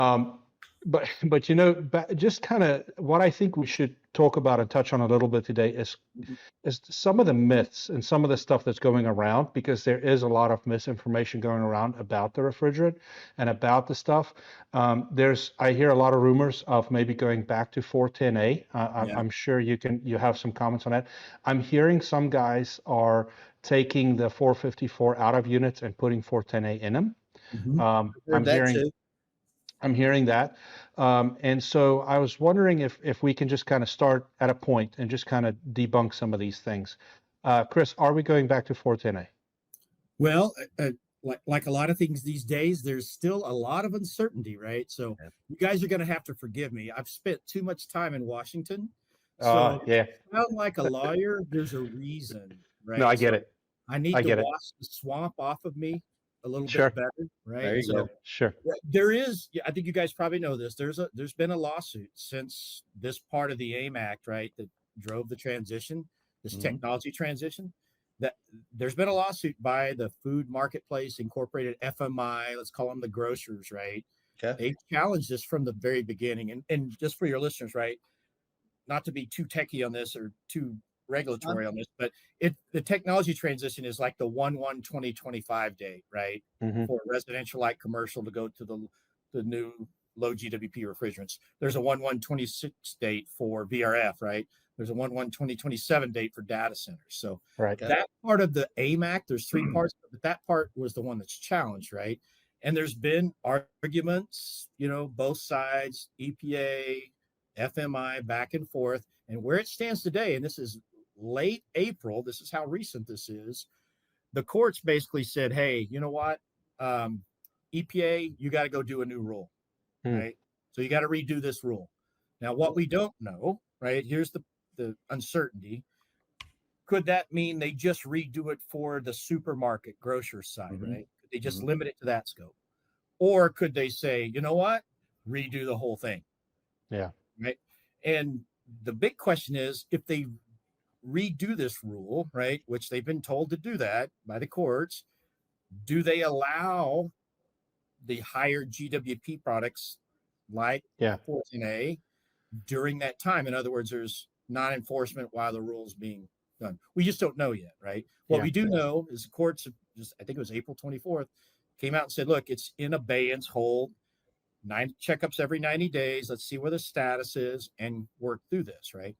Um, but just kind of what I think we should talk about and touch on a little bit today Mhm. is some of the myths and some of the stuff that's going around, because there is a lot of misinformation going around about the refrigerant and about the stuff. I hear a lot of rumors of maybe going back to 410A. Yeah. I'm sure you have some comments on that. I'm hearing some guys are taking the 454 out of units and putting 410A in them. Mhm. Um, I've heard I'm that hearing too. I'm hearing that. And so I was wondering if we can just kind of start at a point and just kind of debunk some of these things. Chris, are we going back to 410A? Well, like a lot of things these days, there's still a lot of uncertainty, right? So Yeah. you guys are going to have to forgive me. I've spent too much time in Washington, so if Yeah. I sound like a lawyer. There's a reason, No, I right? get So it. I I need to get it. wash the swamp off of me a little bit Sure. better, right? There you So go. Sure. yeah, there is. Yeah, I think you guys probably know this. There's been a lawsuit since this part of the AIM Act, right, that drove the transition, this Hmm. technology transition. That there's been a lawsuit by the Food Marketplace Incorporated (FMI). Let's call them the grocers, right? Okay. They challenged this from the very beginning. And just for your listeners, right, not to be too techy on this or too Huh? regulatory on this, but the technology transition is like the 1/1/2025 date, right? Hmm. For residential light commercial to go to the new low GWP refrigerants. There's a 1/1/26 date for VRF, right? There's a 1/1/2027 date for data centers. So Right. that part of the AIM Act, there's three parts, but that part was the one that's challenged, right? And there's been arguments, both sides, EPA, FMI, back and forth. And where it stands today, and this is late April, this is how recent this is. The courts basically said, hey, you know what? Um, EPA, you got to go do a new rule, Hmm. right? So you got to redo this rule. Now, what we don't know, right? Here's the uncertainty. Could that mean they just redo it for the supermarket grocer side, Hmm. right? Could they just Hmm. limit it to that scope? Or could they say, you know what? Redo the whole thing, Yeah. right? And the big question is if they redo this rule, right, which they've been told to do that by the courts, do they allow the higher GWP products like Yeah. 14A during that time? In other words, there's non enforcement while the rule's being done. We just don't know yet, right? What Yeah. we do know is the courts, just I think it was April 24th, came out and said, look, it's in abeyance, hold 9 checkups every 90 days. Let's see where the status is and work through this, right?